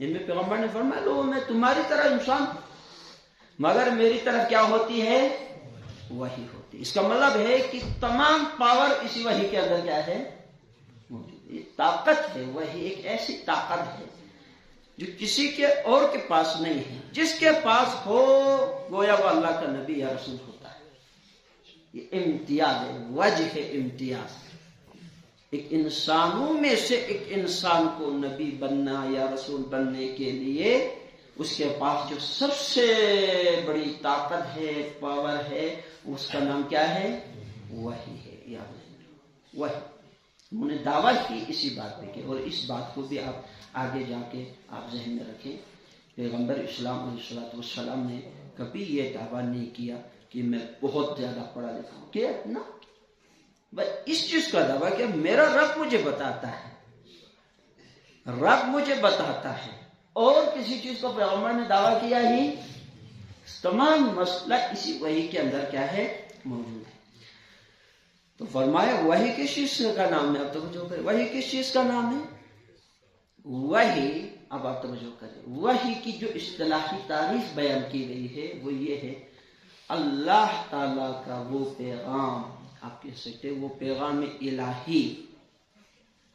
ان میں پیغمبر نے فرمایا لوگوں میں تمہاری طرح انسان ہوں، مگر میری طرف کیا ہوتی ہے؟ وحی ہوتی ہے۔ اس کا مطلب ہے کہ تمام پاور اسی وحی کے اندر کیا ہے؟ موجود ہے۔ یہ طاقت ہے، وحی ایک ایسی طاقت ہے جو کسی کے اور کے پاس نہیں ہے، جس کے پاس ہو گویا وہ اللہ کا نبی یا رسول ہوتا ہے۔ یہ امتیاز ہے، وجہ ہے امتیاز۔ ایک انسانوں میں سے ایک انسان کو نبی بننا یا رسول بننے کے لیے اس کے پاس جو سب سے بڑی طاقت ہے، پاور ہے، اس کا نام کیا ہے؟ وحی ہے۔ وحی انہوں نے دعویٰ کی اسی بات پہ کہ، اور اس بات کو بھی آپ آگے جا کے آپ ذہن میں رکھیں، پیغمبر اسلام علیہ السلام نے کبھی یہ دعویٰ نہیں کیا کہ میں بہت زیادہ پڑھا لکھا ہوں، کیا نا؟ بس اس چیز کا دعویٰ کہ میرا رب مجھے بتاتا ہے، رب مجھے بتاتا ہے، اور کسی چیز کو پیغمبر نے دعویٰ کیا ہی، تمام مسئلہ اسی وحی کے اندر کیا ہے؟ موجود ہے۔ تو فرمایا وحی کس چیز کا نام ہے؟ اب توجہ کریں، وحی کس چیز کا نام ہے؟ وحی، اب آپ توجہ کریں، وحی کی جو اصطلاحی تعریف بیان کی گئی ہے وہ یہ ہے، اللہ تعالی کا وہ پیغام، آپ کہہ سکتے ہیں وہ پیغام الہی،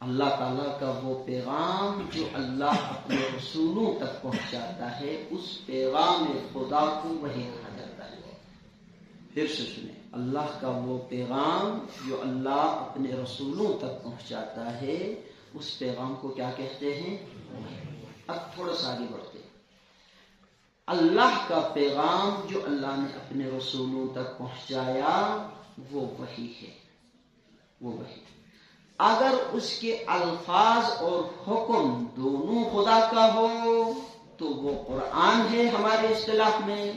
اللہ تعالیٰ کا وہ پیغام جو اللہ اپنے رسولوں تک پہنچاتا ہے، اس پیغام خدا کو وحی کہا جاتا ہے۔ پھر سے سنیں، اللہ کا وہ پیغام جو اللہ اپنے رسولوں تک پہنچاتا ہے، اس پیغام کو کیا کہتے ہیں؟ اب تھوڑا سا آگے بڑھتے ہیں۔ اللہ کا پیغام جو اللہ نے اپنے رسولوں تک پہنچایا وہ وحی ہے، وہ وحی۔ اگر اس کے الفاظ اور حکم دونوں خدا کا ہو تو وہ قرآن ہے ہمارے اصطلاح میں،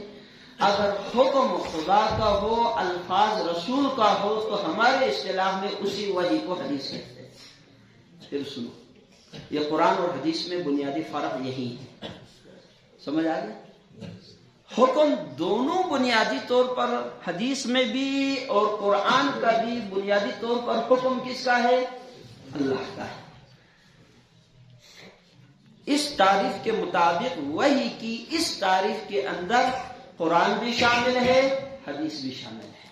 اگر حکم خدا کا ہو، الفاظ رسول کا ہو، تو ہمارے اصطلاح میں اسی وحی کو حدیث کہتے ہیں۔ پھر سنو، یہ قرآن اور حدیث میں بنیادی فرق یہی ہے، سمجھ آ گیا؟ حکم دونوں بنیادی طور پر، حدیث میں بھی اور قرآن کا بھی بنیادی طور پر حکم کس کا ہے؟ اللہ کا ہے۔ اس تعریف کے مطابق وحی کی اس تعریف کے اندر قرآن بھی شامل ہے، حدیث بھی شامل ہے۔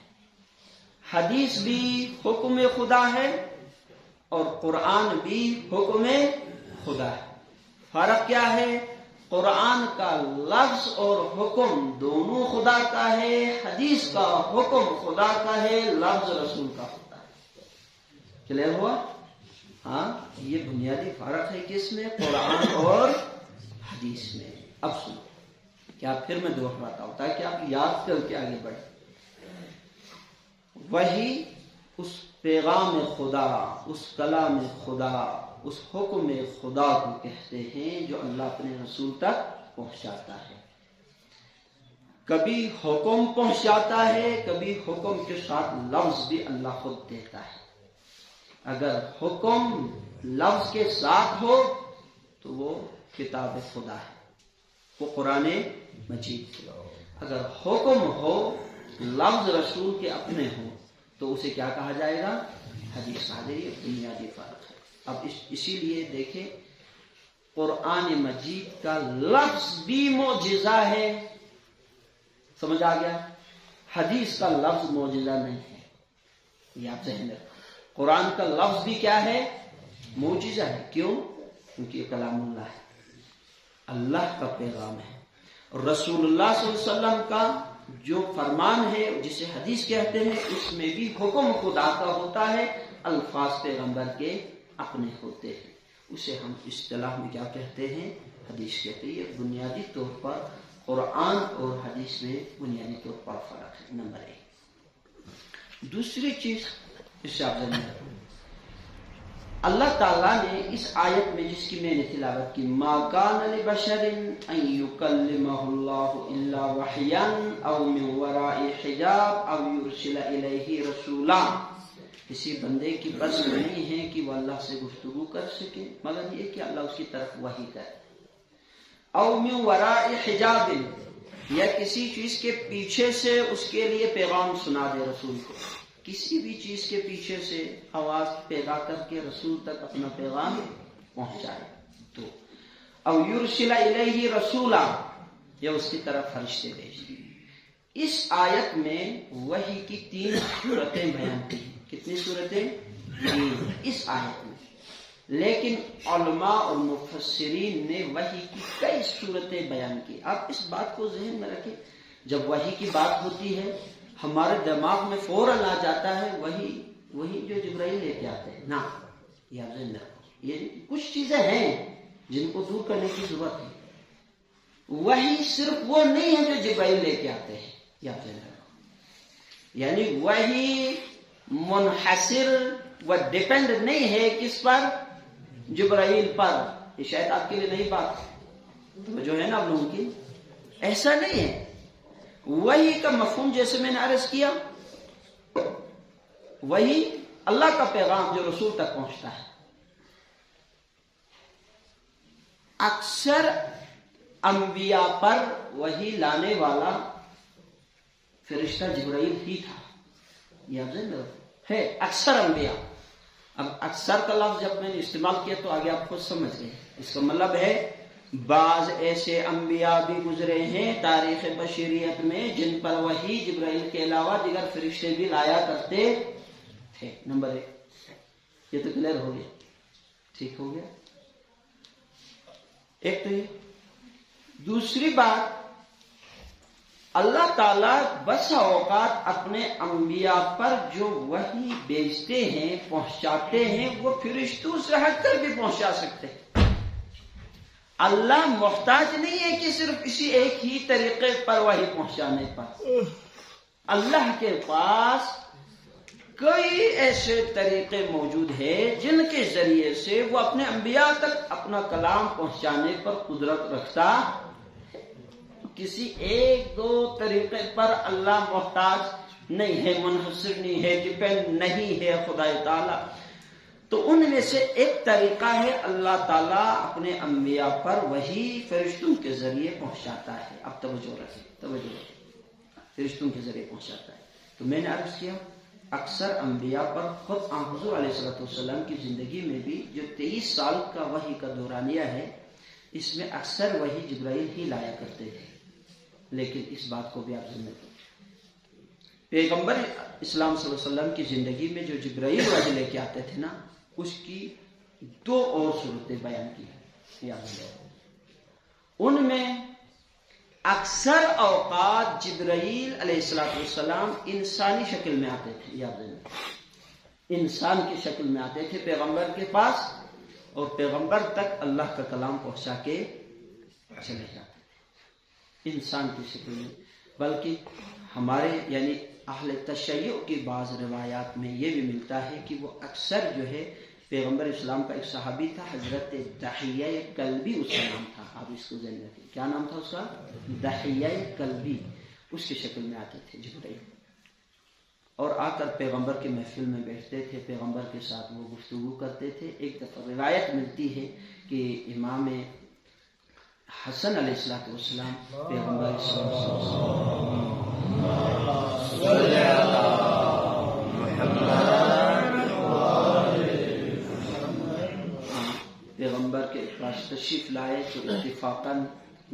حدیث بھی حکم خدا ہے اور قرآن بھی حکم خدا ہے۔ فرق کیا ہے؟ قرآن کا لفظ اور حکم دونوں خدا کا ہے، حدیث کا حکم خدا کا ہے، لفظ رسول کا ہوتا ہے۔ کلیئر ہوا؟ ہاں، یہ بنیادی فرق ہے کس میں؟ قرآن اور حدیث میں۔ اب سنو، کیا پھر میں دوہراتا ہوں تاکہ آپ یاد کر کے آگے بڑھیں۔ وحی اس پیغام خدا، اس کلام خدا، اس حکم خدا کو کہتے ہیں جو اللہ اپنے رسول تک پہنچاتا ہے۔ کبھی حکم پہنچاتا ہے، کبھی حکم کے ساتھ لفظ بھی اللہ خود دیتا ہے۔ اگر حکم لفظ کے ساتھ ہو تو وہ کتاب خدا ہے، وہ قرآن مجید۔ اگر حکم ہو، لفظ رسول کے اپنے ہوں، تو اسے کیا کہا جائے گا؟ حدیث کہا جائے گا۔ یہ بنیادی فرق ہے۔ اب اسی لیے دیکھیں، قرآن مجید کا لفظ بھی معجزہ ہے، سمجھ آ گیا؟ حدیث کا لفظ معجزہ نہیں ہے، یہ آپ ذہن میں رکھیں۔ قرآن کا لفظ بھی کیا ہے؟ معجزہ ہے۔ کیوں؟ کیونکہ یہ کلام اللہ ہے، اللہ کا پیغام ہے۔ رسول اللہ صلی اللہ علیہ وسلم کا جو فرمان ہے جسے حدیث کہتے ہیں، اس میں بھی حکم خدا کا ہوتا ہے، الفاظ پیغمبر کے اپنے ہوتے ہیں۔ اسے ہم اصطلاح میں کیا کہتے ہیں؟ حدیث کہتے ہیں۔ یہ بنیادی طور پر قرآن اور حدیث میں بنیادی طور پر فرق ہے، نمبر 1۔ دوسری چیز اس سے آپ جانیں، اللہ تعالیٰ نے اس آیت میں جس کی میں نے تلاوت کی، ما کان لبشر ان یکلمہ اللہ الا وحیا او من وراء حجاب او یرسل الیہ رسولا، کسی بندے کی بس نہیں ہے کہ وہ اللہ سے گفتگو کر سکے مگر یہ کہ اللہ اس کی طرف وحی کرے، او من وراء حجاب، یا کسی چیز کے پیچھے سے اس کے لیے پیغام سنا دے رسول کو، کسی بھی چیز کے پیچھے سے آواز پیدا کر کے رسول تک اپنا پیغام پہنچائے۔ تو او یرسل الیہ رسولا یا اس کی طرف فرشتے بھیجتے. اس آیت میں وحی کی 3 صورتیں بیان کی ہیں. کتنی صورتیں؟ 3 اس آیت میں. لیکن علماء اور مفسرین نے وحی کی کئی صورتیں بیان کی. آپ اس بات کو ذہن میں رکھیں، جب وحی کی بات ہوتی ہے ہمارے دماغ میں فوراً آ جاتا ہے وہی جو جبرائیل لے کے آتے ہیں. نہ، یہ ذہن میں رکھو، یہ کچھ چیزیں ہیں جن کو دور کرنے کی ضرورت ہے. وحی صرف وہ نہیں ہے جو جبرائیل لے کے آتے ہیں، یہ ذہن رکھو. یعنی وحی منحصر و ڈیپینڈ نہیں ہے کس پر؟ جبرائیل پر. یہ شاید آپ کے لیے نئی بات تو جو ہے نا آپ لوگوں کی، ایسا نہیں ہے. وحی کا مفہوم جیسے میں نے عرض کیا، وہی اللہ کا پیغام جو رسول تک پہنچتا ہے. اکثر انبیاء پر وحی لانے والا فرشتہ جبرائیل ہی تھا. یہ ہے اکثر انبیاء. اب اکثر کا لفظ جب میں نے استعمال کیا تو آگے آپ خود سمجھ گئے. اس کا مطلب ہے بعض ایسے انبیاء بھی گزرے ہیں تاریخ بشریت میں جن پر وحی جبرائیل کے علاوہ دیگر فرشتے بھی لایا کرتے تھے. نمبر 1 یہ تو کلیئر ہو گیا، ٹھیک ہو گیا. ایک تو یہ. دوسری بات، اللہ تعالیٰ بسا اوقات اپنے انبیاء پر جو وحی بھیجتے ہیں، پہنچاتے ہیں، وہ فرشتوں سے ہٹ کر بھی پہنچا سکتے ہیں. اللہ محتاج نہیں ہے کہ صرف اسی ایک ہی طریقے پر وحی پہنچانے پر. اللہ کے پاس کئی ایسے طریقے موجود ہیں جن کے ذریعے سے وہ اپنے انبیاء تک اپنا کلام پہنچانے پر قدرت رکھتا. کسی 1-2 طریقے پر اللہ محتاج نہیں ہے، منحصر نہیں ہے، ڈیپینڈ نہیں ہے خدا تعالیٰ. تو ان میں سے ایک طریقہ ہے اللہ تعالیٰ اپنے انبیاء پر وحی فرشتوں کے ذریعے پہنچاتا ہے. اب توجہ رکھیں، فرشتوں کے ذریعے پہنچاتا ہے. تو میں نے عرض کیا اکثر انبیاء پر خود حضور علیہ السلام کی زندگی میں بھی جو 23 سال کا وحی کا دورانیہ ہے، اس میں اکثر وحی جبرائیل ہی لایا کرتے تھے. لیکن اس بات کو بھی آپ سمجھیں، پیغمبر اسلام صلی اللہ علیہ وسلم کی زندگی میں جو جبرائیل وحی لے کے آتے تھے نا، اس کی 2 اور صورتیں بیان کی ہیں. ان میں اکثر اوقات جبرائیل علیہ السلام انسانی شکل میں آتے تھے. یاد رکھیں، انسان کی شکل میں آتے تھے پیغمبر کے پاس، اور پیغمبر تک اللہ کا کلام پہنچا کے چلے جاتے تھے انسان کی شکل میں. بلکہ ہمارے یعنی اہل تشیع کی بعض روایات میں یہ بھی ملتا ہے کہ وہ اکثر جو ہے پیغمبر اسلام کا ایک صحابی تھا حضرت دحیہ کلبی، اس کا نام تھا. آپ اس کو ذہن رکھیں، کیا نام تھا اس کا؟ دحیہ کلبی. اس کی شکل میں آتے تھے جبرائیل، اور آ کر پیغمبر کے محفل میں بیٹھتے تھے، پیغمبر کے ساتھ وہ گفتگو کرتے تھے. ایک دفعہ روایت ملتی ہے کہ امام حسن علیہ السلام پیغمبر پیغمبر کے پاس تشریف لائے تو اتفاقاً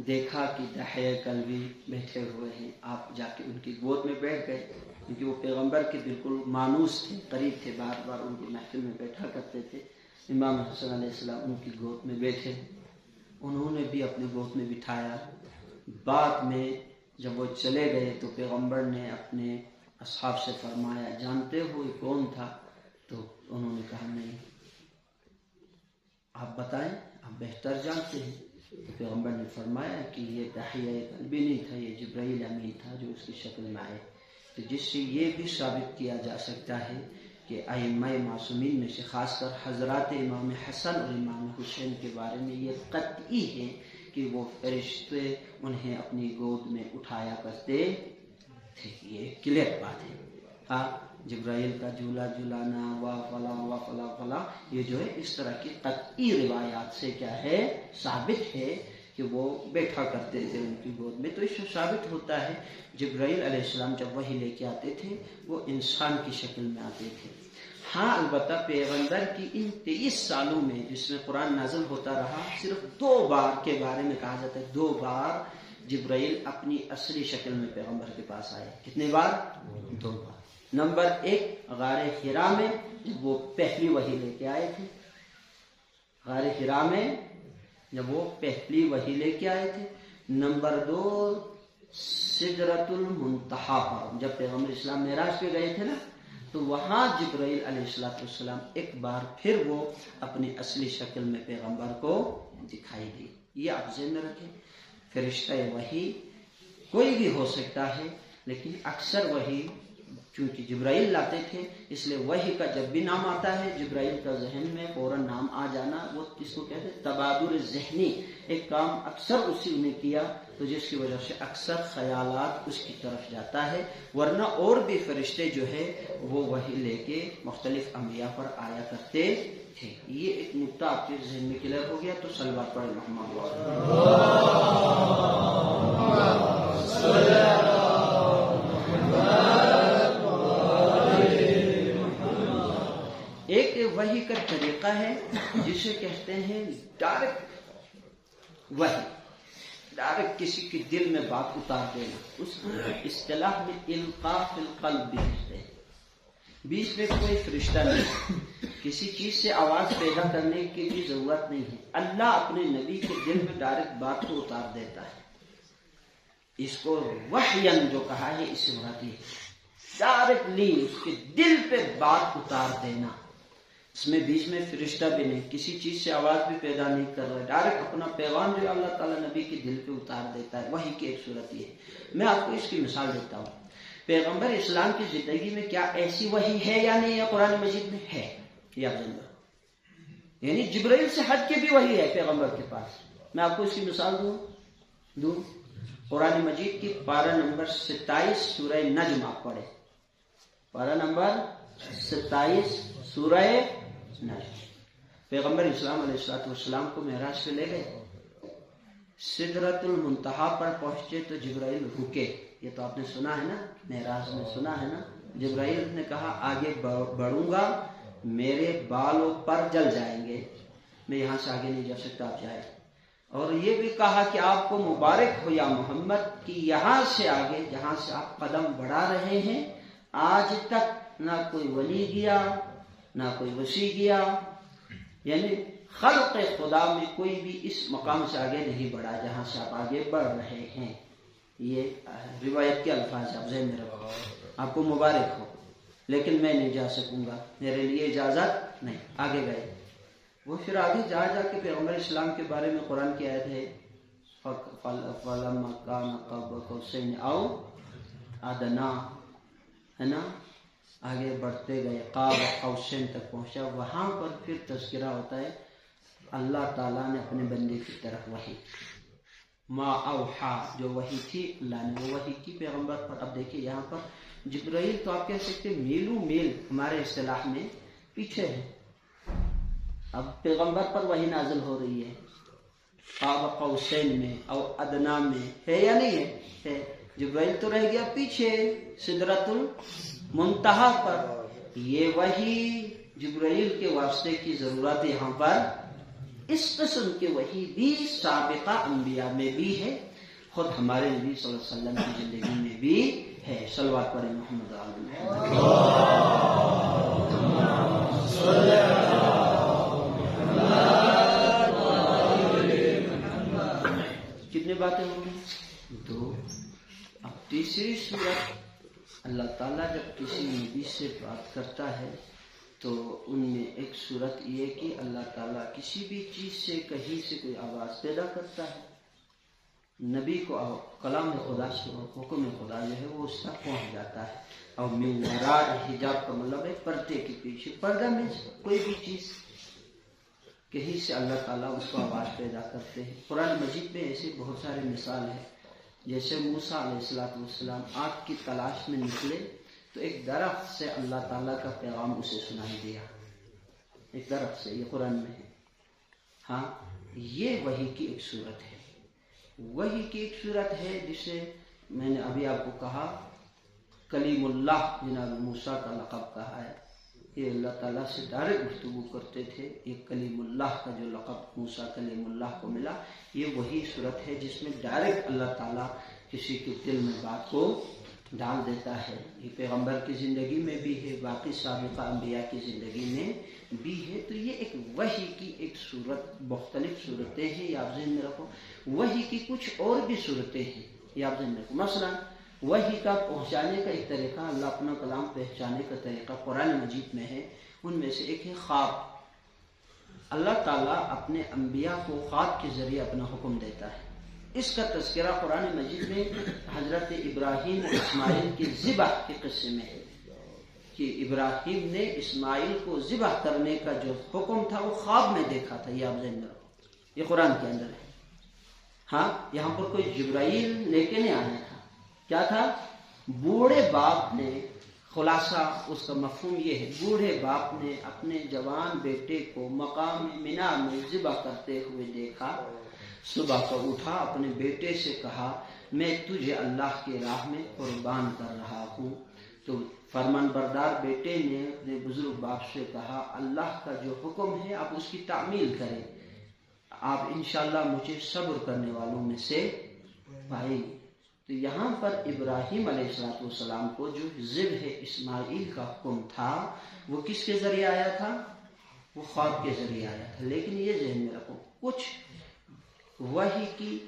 دیکھا کہ دحیہ کلبی بیٹھے ہوئے ہیں. آپ جا کے ان کی گود میں بیٹھ گئے، کیونکہ وہ پیغمبر کے بالکل مانوس تھے، قریب تھے، بار بار ان کی محفل میں بیٹھا کرتے تھے. امام حسن علیہ السلام ان کی گود میں بیٹھے، انہوں نے بھی اپنی گود میں بٹھایا. بعد میں جب وہ چلے گئے تو پیغمبر نے اپنے اصحاب سے فرمایا، جانتے ہو یہ کون تھا؟ تو انہوں نے کہا نہیں. آپ بتائیں، آپ بہتر جانتے ہیں. تو پیغمبر نے فرمایا کہ یہ دحیہ کلبی نہیں تھا، یہ جبرائیل امین تھا جو اس کی شکل میں آئے. تو جس سے یہ بھی ثابت کیا جا سکتا ہے کہ ائمہ معصومین میں سے خاص کر حضرات امام حسن اور امام حسین کے بارے میں یہ قطعی ہے کہ وہ فرشتے انہیں اپنی گود میں اٹھایا کرتے تھے. یہ کلیئر بات ہے. ہاں، جبرائیل کا جھولا جھلانا وا فلا یہ جو ہے اس طرح کی قطعی روایات سے کیا ہے، ثابت ہے کہ وہ بیٹھا کرتے تھے ان کی گود میں. تو اس سے ثابت ہوتا ہے جبرائیل علیہ السلام جب وحی لے کے آتے تھے وہ انسان کی شکل میں آتے تھے. ہاں البتہ پیغمبر کی ان 23 سالوں میں جس میں قرآن نازل ہوتا رہا، صرف 2 بار کے بارے میں کہا جاتا ہے، 2 بار جبرائیل اپنی اصلی شکل میں پیغمبر کے پاس آئے۔ کتنے بار؟ 2 بار۔ نمبر 1 غار حرا میں جب وہ پہلی وحی لے کے آئے تھے، غار حرا میں جب وہ پہلی وحی لے کے آئے تھے۔ نمبر 2 سدرۃ المنتہا پر جب پیغمبر اسلام معراج پہ گئے تھے نا، تو وہاں جبرائیل علیہ السلام ایک بار پھر وہ اپنی اصلی شکل میں پیغمبر کو دکھائی دی۔ یہ آپ ذہن میں رکھیں، فرشتہ وحی کوئی بھی ہو سکتا ہے، لیکن اکثر وحی چونکہ جبرائیل لاتے تھے، اس لیے وحی کا جب بھی نام آتا ہے جبرائیل کا ذہن میں فوراً نام آ جانا، وہ کس کو کہتے ہیں؟ تبادل ذہنی، ایک کام اکثر اسی نے کیا تو جس کی وجہ سے اکثر خیالات اس کی طرف جاتا ہے، ورنہ اور بھی فرشتے جو ہے وہ وحی لے کے مختلف انبیاء پر آیا کرتے تھے۔ یہ ایک نقطہ آپ کے ذہن میں کلیئر ہو گیا، تو صلوات پڑھیں محمد ایک وحی کا طریقہ ہے جسے کہتے ہیں ڈائریکٹ وحی، ڈائریکٹ کسی کے دل میں بات اتار دینا، اس اصطلاح میں القاء فی القلب بھی کہتے ہیں۔ بیچ میں کوئی فرشتہ نہیں، کسی چیز سے آواز پیدا کرنے کی بھی ضرورت نہیں ہے، اللہ اپنے نبی کے دل میں ڈائریکٹ بات کو اتار دیتا ہے۔ اس کو وحیاً جو کہا ہے اس سے مراد یہ ڈائریکٹلی اس کے دل پہ بات اتار دینا، اس میں بیچ میں فرشتہ بھی نہیں، کسی چیز سے آواز بھی پیدا نہیں کر رہا، ڈائریکٹ اپنا پیغام جو اللہ تعالیٰ نبی کے دل پہ اتار دیتا ہے۔ وحی کی ایک صورت یہ ہے۔ میں آپ کو اس کی مثال دیتا ہوں، پیغمبر اسلام کی زندگی میں کیا ایسی وحی ہے یا نہیں ہے؟ قرآن مجید میں ہے، یا یعنی جبرائیل سے ہٹ کے بھی وحی ہے پیغمبر کے پاس۔ میں آپ کو اس کی مثال دوں، قرآن مجید کی پارہ نمبر 27 سورہ نجم آپ پڑھیں، پارہ نمبر 27 سورہ نجم۔ پیغمبر اسلام علیہ السلام کو معراج پہ لے گئے، سدرۃ المنتہا پر پہنچے تو جبرائیل رکے۔ یہ تو آپ نے سنا ہے نا، معراج میں سنا ہے نا، جبرائیل نے کہا آگے بڑھوں گا میرے بالوں پر جل جائیں گے، میں یہاں سے آگے نہیں جا سکتا، آپ جائیں۔ اور یہ بھی کہا کہ آپ کو مبارک ہو یا محمد کہ یہاں سے آگے جہاں سے آپ قدم بڑھا رہے ہیں آج تک نہ کوئی ولی گیا نہ کوئی وسیع گیا، یعنی خلق خدا میں کوئی بھی اس مقام سے آگے نہیں بڑھا جہاں سے آپ آگے بڑھ رہے ہیں۔ یہ روایت کے الفاظ آپ ذہن میں رکھو، آپ کو مبارک ہو لیکن میں نہیں جا سکوں گا، میرے لیے اجازت نہیں۔ آگے گئے، وہ پھر آگے جا کے پیغمبر اسلام کے بارے میں قرآن کی آیت ہے فَلَمَّا كَانَ قَابَ قَوْسَيْنِ أَوْ أَدْنَىٰ، ہے نا، آگے بڑھتے گئے، قاب قوسین تک پہنچا۔ وہاں پر پھر تذکرہ ہوتا ہے اللہ تعالیٰ نے اپنے بندے کی طرف وحی، ما اوحا، جو وحی تھی اللہ نے وہ وحی کی پیغمبر پر۔ اب دیکھیں یہاں پر جبرائیل تو آپ کہہ سکتے میلوں میل ہمارے اصطلاح میں پیچھے ہے، اب پیغمبر پر وحی نازل ہو رہی ہے، قاب قوسین میں او ادنا میں ہے یا نہیں ہے؟ جبرائیل تو رہ گیا پیچھے سدرۃ المنتہا پر۔ یہ وحی جبرائیل کے واسطے کی ضرورت یہاں پر اس قسم کے وحی بھی سابقہ انبیاء میں بھی ہے، خود ہمارے نبی صلی اللہ علیہ وسلم کی زندگی میں بھی ہے۔ صلوات پڑھیں محمد کتنے باتیں ہوں گی؟ 2۔ اب تیسری صورت، اللہ تعالیٰ جب کسی نبی سے بات کرتا ہے تو ان میں ایک صورت یہ کہ اللہ تعالیٰ کسی بھی چیز سے کہیں سے کوئی آواز پیدا کرتا ہے، نبی کو کلام خدا سے حکم خدا جو ہے وہ اس تک پہنچ جاتا ہے۔ اور من وراء حجاب کا مطلب ہے پردے کے پیچھے، پردہ میں کوئی بھی چیز کہیں سے اللہ تعالیٰ اس کو آواز پیدا کرتے ہیں۔ قرآن مجید میں ایسے بہت سارے مثال ہیں، جیسے موسیٰ علیہ السلام آگ کی تلاش میں نکلے تو ایک درخت سے اللہ تعالیٰ کا پیغام اسے سنائی دیا، ایک درخت سے، یہ قرآن میں ہے۔ ہاں، یہ وحی کی ایک صورت ہے، وحی کی ایک صورت ہے جسے میں نے ابھی آپ کو کہا کلیم اللہ جناب موسیٰ کا لقب کہا ہے، یہ اللہ تعالیٰ سے ڈائریکٹ گفتگو کرتے تھے. یہ کلیم اللہ کا جو لقب موسیٰ کلیم اللہ کو ملا، یہ وہی صورت ہے جس میں ڈائریکٹ اللہ تعالیٰ کسی کے دل میں بات کو ڈال دیتا ہے. یہ پیغمبر کی زندگی میں بھی ہے، باقی سابقہ انبیاء کی زندگی میں بھی ہے. تو یہ ایک وحی کی ایک صورت، مختلف صورتیں ہیں، یہ آپ ذہن میں رکھو. وحی کی کچھ اور بھی صورتیں ہیں، یہ آپ ذہن میں رکھو. مثلا وحی کا پہنچانے کا ایک طریقہ، اللہ اپنا کلام پہنچانے کا طریقہ قرآن مجید میں ہے. ان میں سے ایک ہے خواب. اللہ تعالیٰ اپنے انبیاء کو خواب کے ذریعے اپنا حکم دیتا ہے. اس کا تذکرہ قرآن مجید میں حضرت ابراہیم و اسماعیل کی ذبح کے قصے میں ہے کہ ابراہیم نے اسماعیل کو ذبح کرنے کا جو حکم تھا وہ خواب میں دیکھا تھا. یہ آپ ذہن میں رکھو، یہ قرآن کے اندر ہے. ہاں، یہاں پر کوئی جبرائیل لے کے نہیں آیا تھا. کیا تھا؟ بوڑھے باپ نے، خلاصہ اس کا مفہوم یہ ہے، بوڑھے باپ نے اپنے جوان بیٹے کو مقام منا میں ذبح کرتے ہوئے دیکھا. صبح کو اٹھا، اپنے بیٹے سے کہا میں تجھے اللہ کی راہ میں قربان کر رہا ہوں. تو فرمان بردار بیٹے نے اپنے بزرگ باپ سے کہا اللہ کا جو حکم ہے آپ اس کی تعمیل کریں، آپ انشاءاللہ مجھے صبر کرنے والوں میں سے پائیں. تو یہاں پر ابراہیم علیہ السلام کو جو ذبح اسماعیل کا حکم تھا وہ کس کے ذریعے آیا تھا؟ وہ خواب کے ذریعے آیا تھا. لیکن یہ ذہن میں رکھو، کچھ وحی کی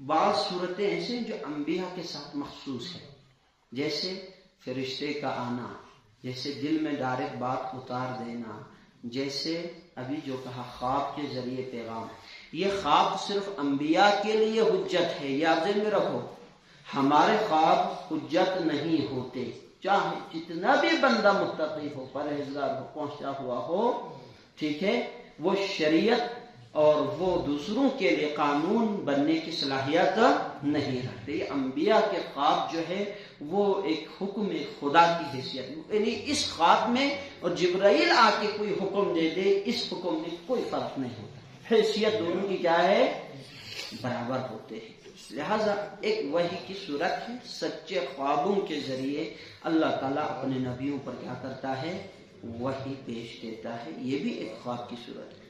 بعض صورتیں ایسے ہیں جو انبیاء کے ساتھ مخصوص ہیں، جیسے فرشتے کا آنا، جیسے دل میں ڈائریکٹ بات اتار دینا، جیسے ابھی جو کہا خواب کے ذریعے پیغام. یہ خواب صرف انبیاء کے لیے حجت ہے، یہ آپ ذہن میں رکھو. ہمارے خواب حجت نہیں ہوتے، چاہے جتنا بھی بندہ متقی ہو، پرہیزگار ہو، پہنچا ہوا ہو، ٹھیک ہے، وہ شریعت اور وہ دوسروں کے لیے قانون بننے کی صلاحیت نہیں رکھتے. یہ انبیاء کے خواب جو ہے وہ ایک حکم خدا کی حیثیت، یعنی اس خواب میں اور جبرائیل آ کے کوئی حکم دے دے، اس حکم میں کوئی فرق نہیں ہوتا. حیثیت دونوں کی کیا ہے؟ برابر ہوتے ہیں. لہذا ایک وحی کی صورت ہے، سچے خوابوں کے ذریعے اللہ تعالیٰ اپنے نبیوں پر کیا کرتا ہے؟ وحی پیش دیتا ہے. یہ بھی ایک خواب کی صورت ہے.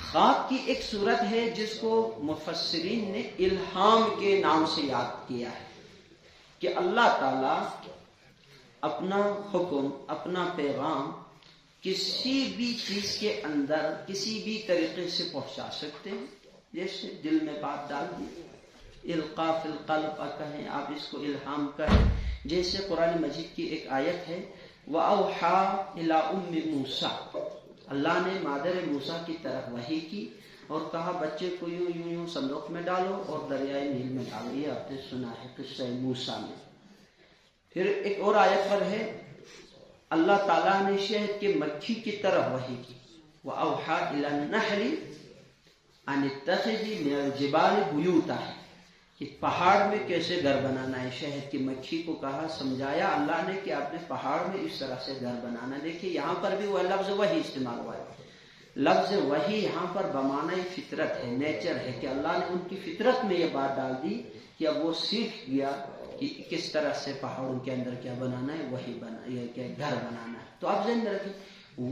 خواب کی ایک صورت ہے جس کو مفسرین نے الہام کے نام سے یاد کیا ہے کہ اللہ تعالیٰ اپنا حکم، اپنا پیغام کسی بھی چیز کے اندر کسی بھی طریقے سے پہنچا سکتے ہیں. جیسے دل میں بات ڈال دی، القاء فی القلب کہیں، آپ اس کو الہام کہیں. جیسے قرآن مجید کی ایک آیت ہے وَأَوْحَى إِلَىٰ أُمِّ مُوسَىٰ، اللہ نے مادر موسیٰ کی طرف وحی کی اور کہا بچے کو یوں یوں یوں صندوق میں ڈالو اور دریائے نیل میں ڈالو. یہ آپ نے سنا ہے قصہ موسیٰ میں. پھر ایک اور آیت پر ہے اللہ تعالیٰ نے شہد کے مکھی کی طرف وحی کی وَأَوْحَى إِلَى النَّحْلِ أَنِ اتَّخِذِي مِنَ الْجِبَالِ بُيُوتًا، کہ پہاڑ میں کیسے گھر بنانا ہے. شہد کی مکھی کو کہا، سمجھایا اللہ نے کہ آپ نے پہاڑ میں اس طرح سے گھر بنانا. دیکھیے یہاں پر بھی وہ لفظ وحی استعمال ہوا ہے. لفظ وحی یہاں پر بمعنی فطرت ہے، نیچر ہے، کہ اللہ نے ان کی فطرت میں یہ بات ڈال دی کہ اب وہ سیکھ گیا کہ کس طرح سے پہاڑوں کے اندر کیا بنانا ہے، وحی یہ کیا گھر بنانا ہے. تو آپ ذہن میں رکھیں،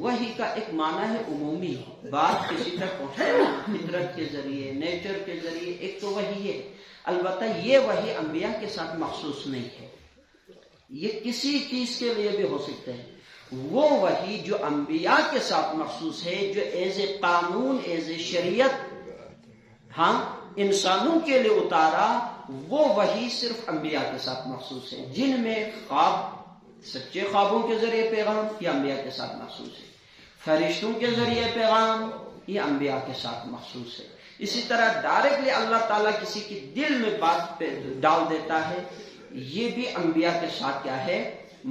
وحی کا ایک معنی ہے عمومی، بات کسی تک پہنچانا فطرت کے ذریعے، نیچر کے ذریعے. ایک تو وحی ہے. البتہ یہ وحی انبیاء کے ساتھ مخصوص نہیں ہے، یہ کسی چیز کے لیے بھی ہو سکتے ہیں. وہ وحی جو انبیاء کے ساتھ مخصوص ہے، جو ایز اے قانون، ایز اے شریعت ہاں انسانوں کے لیے اتارا، وہ وحی صرف انبیاء کے ساتھ مخصوص ہے. جن میں خواب، سچے خوابوں کے ذریعے پیغام، یہ انبیاء کے ساتھ مخصوص ہے. فرشتوں کے ذریعے پیغام، یہ انبیاء کے ساتھ مخصوص ہے. اسی طرح ڈائریکٹلی اللہ تعالیٰ کسی کے دل میں بات پہ ڈال دیتا ہے، یہ بھی انبیاء کے ساتھ کیا ہے؟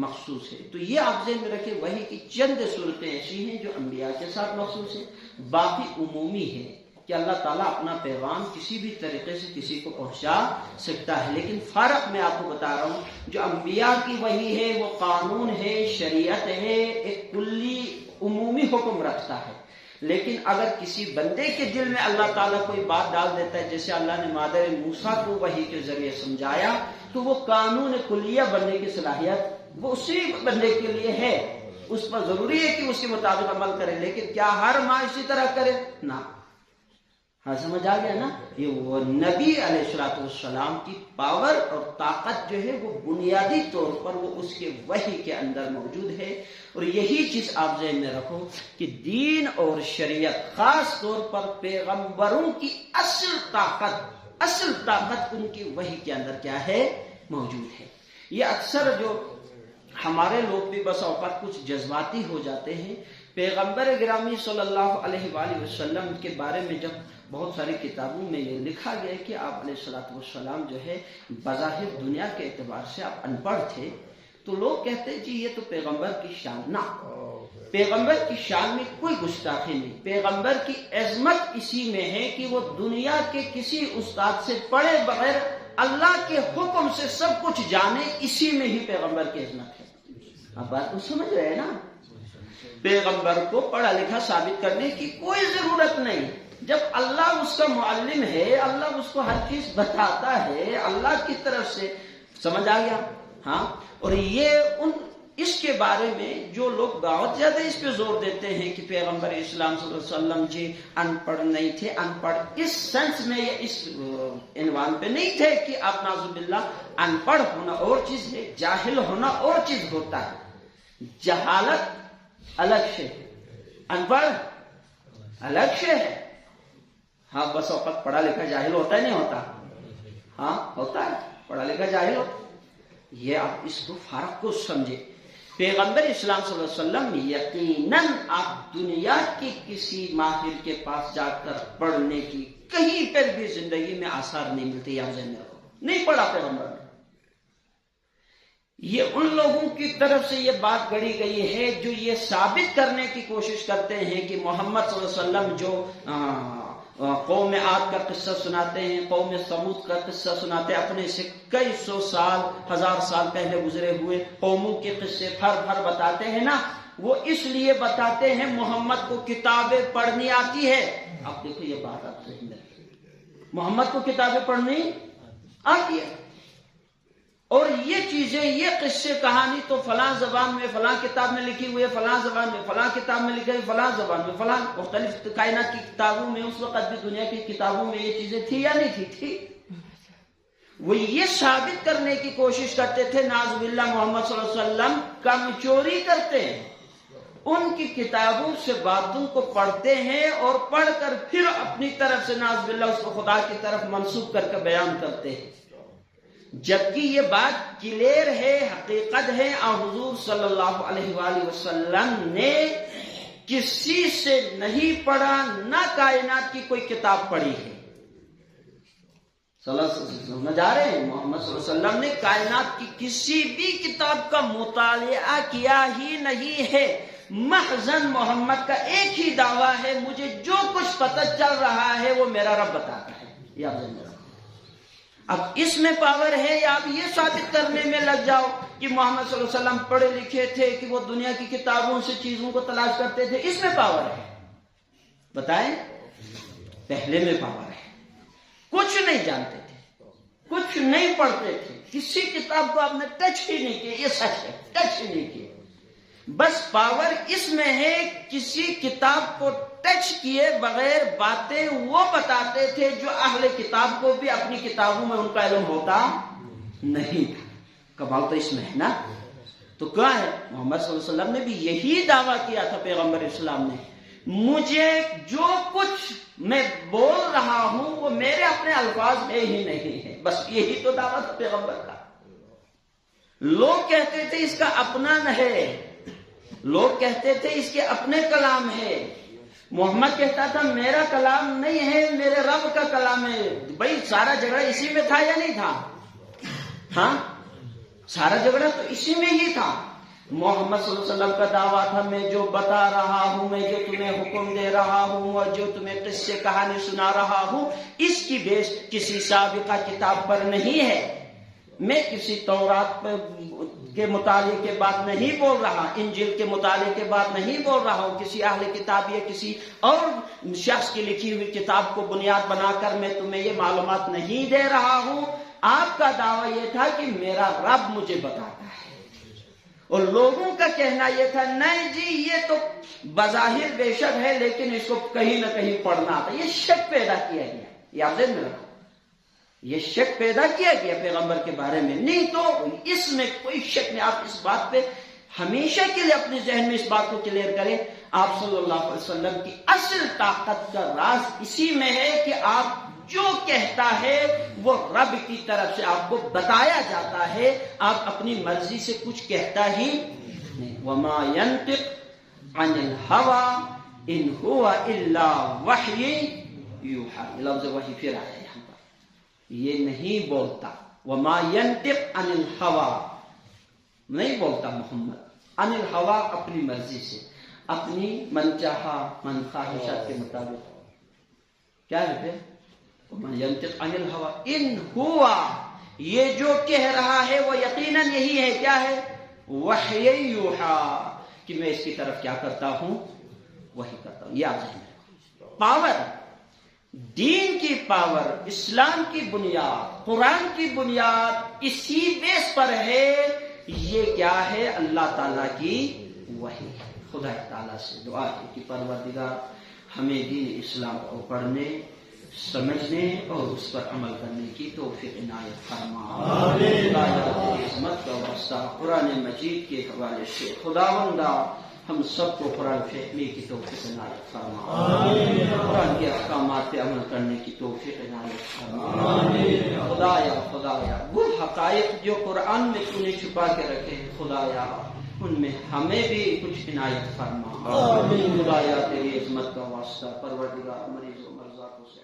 مخصوص ہے. تو یہ آپ ذہن میں رکھیں، وحی کی چند صورتیں ایسی ہیں جو انبیاء کے ساتھ مخصوص ہیں، باقی عمومی ہے کہ اللہ تعالیٰ اپنا پیغام کسی بھی طریقے سے کسی کو پہنچا سکتا ہے. لیکن فرق میں آپ کو بتا رہا ہوں، جو انبیاء کی وحی ہے وہ قانون ہے، شریعت ہے، ایک کلی عمومی حکم رکھتا ہے. لیکن اگر کسی بندے کے دل میں اللہ تعالیٰ کوئی بات ڈال دیتا ہے، جیسے اللہ نے مادر موسیٰ کو وحی کے ذریعے سمجھایا، تو وہ قانون کلیہ بننے کی صلاحیت وہ اسی بندے کے لیے ہے. اس پر ضروری ہے کہ اس کے مطابق عمل کرے، لیکن کیا ہر ماں اسی طرح کرے؟ نہ. ہاں سمجھ آ گیا نا؟ یہ وہ نبی علیہ السلام کی پاور اور طاقت جو ہے وہ بنیادی طور پر وہ اس کے وحی کے اندر موجود ہے. اور یہی چیز آپ ذہن میں رکھو کہ دین اور شریعت، خاص طور پر پیغمبروں کی اصل طاقت ان کی وحی کے اندر کیا ہے؟ موجود ہے. یہ اکثر جو ہمارے لوگ بھی بس اوقات کچھ جذباتی ہو جاتے ہیں. پیغمبر گرامی صلی اللہ علیہ وآلہ وسلم کے بارے میں جب بہت ساری کتابوں میں یہ لکھا گیا کہ آپ علیہ السلام جو ہے بظاہر دنیا کے اعتبار سے آپ ان پڑھ تھے، تو لوگ کہتے ہیں جی یہ تو پیغمبر کی شان. نہ، پیغمبر کی شان میں کوئی گستاخی نہیں. پیغمبر کی عظمت اسی میں ہے کہ وہ دنیا کے کسی استاد سے پڑھے بغیر اللہ کے حکم سے سب کچھ جانے، اسی میں ہی پیغمبر کی عظمت ہے. اب بات کو سمجھ رہے ہیں نا؟ پیغمبر کو پڑھا لکھا ثابت کرنے کی کوئی ضرورت نہیں. جب اللہ اس کا معلم ہے، اللہ اس کو ہر چیز بتاتا ہے اللہ کی طرف سے. سمجھ آ گیا؟ ہاں. اور یہ اس کے بارے میں جو لوگ بہت زیادہ اس پہ زور دیتے ہیں کہ پیغمبر اسلام صلی اللہ علیہ وسلم جی ان پڑھ نہیں تھے. ان پڑھ اس سینس میں یا اس عنوان پہ نہیں تھے کہ آپ نعوذ باللہ ان پڑھ ہونا اور چیز ہے، جاہل ہونا اور چیز ہوتا ہے. جہالت الگ سے، ان پڑھ الگ سے ہے. ہاں بس اوقات پڑھا لکھا جاہل ہوتا ہے نہیں ہوتا؟ ہاں ہوتا ہے، پڑھا لکھا جاہل ہوتا. یہ آپ اس کو فرق کو سمجھے. پیغمبر اسلام صلی اللہ علیہ وسلم یقیناً آپ دنیا کے کسی ماہر کے پاس جا کر پڑھنے کی کہیں پر بھی زندگی میں آثار نہیں ملتے. یا نہیں پڑھا پیغمبر نے. یہ ان لوگوں کی طرف سے یہ بات گڑی گئی ہے جو یہ ثابت کرنے کی کوشش کرتے ہیں کہ محمد صلی اللہ علیہ وسلم جو قوم عاد کا قصہ سناتے ہیں، قوم سمود کا قصہ سناتے ہیں، اپنے سے کئی سو سال، ہزار سال پہلے گزرے ہوئے قوموں کے قصے بھر بتاتے ہیں نا. وہ اس لیے بتاتے ہیں محمد کو کتابیں پڑھنی آتی ہے. اب دیکھو یہ بات آپ سے محمد کو کتابیں پڑھنی آتی ہے، اور یہ چیزیں، یہ قصے کہانی تو فلاں زبان میں فلاں کتاب میں لکھی ہوئی ہے، فلاں زبان میں فلاں کتاب میں لکھی ہے، فلاں زبان میں فلاں مختلف کائنات کی کتابوں میں اس وقت بھی دنیا کی کتابوں میں یہ چیزیں تھی یا نہیں تھی. وہ یہ ثابت کرنے کی کوشش کرتے تھے نعوذ باللہ محمد صلی اللہ علیہ وسلم کمچوری کرتے ہیں، ان کی کتابوں سے باتوں کو پڑھتے ہیں اور پڑھ کر پھر اپنی طرف سے نعوذ باللہ اس کو خدا کی طرف منسوب کر کے بیان کرتے ہیں. جبکہ یہ بات کلیئر ہے، حقیقت ہے. حضور صلی اللہ علیہ وآلہ وسلم نے کسی سے نہیں پڑھا، نہ کائنات کی کوئی کتاب پڑھی ہے. سمجھ آ رہے ہیں؟ محمد صلی اللہ علیہ وسلم نے کائنات کی کسی بھی کتاب کا مطالعہ کیا ہی نہیں ہے. محضاً محمد کا ایک ہی دعویٰ ہے، مجھے جو کچھ پتہ چل رہا ہے وہ میرا رب بتاتا ہے. یہ آپ جان. اب اس میں پاور ہے یا آپ یہ ثابت کرنے میں لگ جاؤ کہ محمد صلی اللہ علیہ وسلم پڑھے لکھے تھے، کہ وہ دنیا کی کتابوں سے چیزوں کو تلاش کرتے تھے. اس میں پاور ہے؟ بتائیں. پہلے میں پاور ہے. کچھ نہیں جانتے تھے، کچھ نہیں پڑھتے تھے، کسی کتاب کو آپ نے ٹچ ہی نہیں کیا. یہ سچ ہے، ٹچ ہی نہیں کیا. بس پاور اس میں ہے، کسی کتاب کو ٹچ کیے بغیر باتیں وہ بتاتے تھے جو اہل کتاب کو بھی اپنی کتابوں میں ان کا علم ہوتا نہیں تھا. کمال تو اس میں ہے نا. تو کیا ہے؟ محمد صلی اللہ علیہ وسلم نے بھی یہی دعویٰ کیا تھا پیغمبر اسلام نے، مجھے جو کچھ میں بول رہا ہوں وہ میرے اپنے الفاظ میں ہی نہیں ہے. بس یہی تو دعویٰ تھا پیغمبر کا. لوگ کہتے تھے اس کا اپنا نہ ہے، لوگ کہتے تھے اس کے اپنے کلام ہے. محمد کہتا تھا میرا کلام نہیں ہے، میرے رب کا کلام ہے. بھائی سارا جھگڑا اسی میں تھا یا نہیں تھا؟ ہاں سارا جھگڑا تو اسی میں ہی تھا. محمد صلی اللہ علیہ وسلم کا دعویٰ تھا میں جو بتا رہا ہوں، میں جو تمہیں حکم دے رہا ہوں اور جو تمہیں قصے کہانی سنا رہا ہوں، اس کی بیس کسی سابقہ کتاب پر نہیں ہے. میں کسی تورات کے مطالعے کے بعد نہیں بول رہا، انجیل کے مطالعے کے بعد نہیں بول رہا ہوں، کسی اہل کتاب یا کسی اور شخص کی لکھی ہوئی کتاب کو بنیاد بنا کر میں تمہیں یہ معلومات نہیں دے رہا ہوں. آپ کا دعویٰ یہ تھا کہ میرا رب مجھے بتاتا ہے، اور لوگوں کا کہنا یہ تھا نہیں جی یہ تو بظاہر بے شک ہے لیکن اس کو کہیں نہ کہیں پڑھنا آتا. یہ شک پیدا کیا گیا. یہ آپ ذہن میں رکھو, یہ شک پیدا کیا گیا پیغمبر کے بارے میں. نہیں تو اس میں کوئی شک نہیں. آپ اس بات پہ ہمیشہ کے لیے اپنے ذہن میں اس بات کو کلیئر کریں. آپ صلی اللہ علیہ وسلم کی اصل طاقت کا راز اسی میں ہے کہ آپ جو کہتا ہے وہ رب کی طرف سے آپ کو بتایا جاتا ہے. آپ اپنی مرضی سے کچھ کہتا ہی نہیں. وما ينطق عن الهوى ان هو الا وحی یوحی. لفظ وحی پھر آیا یہاں پر. یہ نہیں بولتا. وما ينطق عن الهوى نہیں بولتا محمد. عن الهوى اپنی مرضی سے, اپنی من چاہا من خواہشات کے مطابق. کیا ہے پھر وما ينطق عن الهوى ان هو یہ جو کہہ رہا ہے وہ یقیناً یہی ہے. کیا ہے؟ وحی یوحی کہ میں اس کی طرف کیا کرتا ہوں, وہی کرتا ہوں. یہ آپ ذہن پاور, دین کی پاور, اسلام کی بنیاد, قرآن کی بنیاد اسی بیس پر ہے. یہ کیا ہے؟ اللہ تعالیٰ کی وحی. خدا تعالیٰ سے دعا ہے کہ پروردگار ہمیں دین اسلام کو پڑھنے, سمجھنے اور اس پر عمل کرنے کی توفیق عنایت فرما. خدا تیری عظمت کا واسطہ قرآن مجید کے حوالے سے خداوندہ ہم سب کو قرآن فہمی کی توفیق عنایت فرما. قرآن کے احکامات پہ عمل کرنے کی توفیق عنایت فرما. خدایا وہ حقائق جو قرآن میں تو نے چھپا کے رکھے ہیں خدایا ان میں ہمیں بھی کچھ عنایت فرما. خدایا تیری عظمت کا واسطہ پروردگار مریض و مرضا کو سے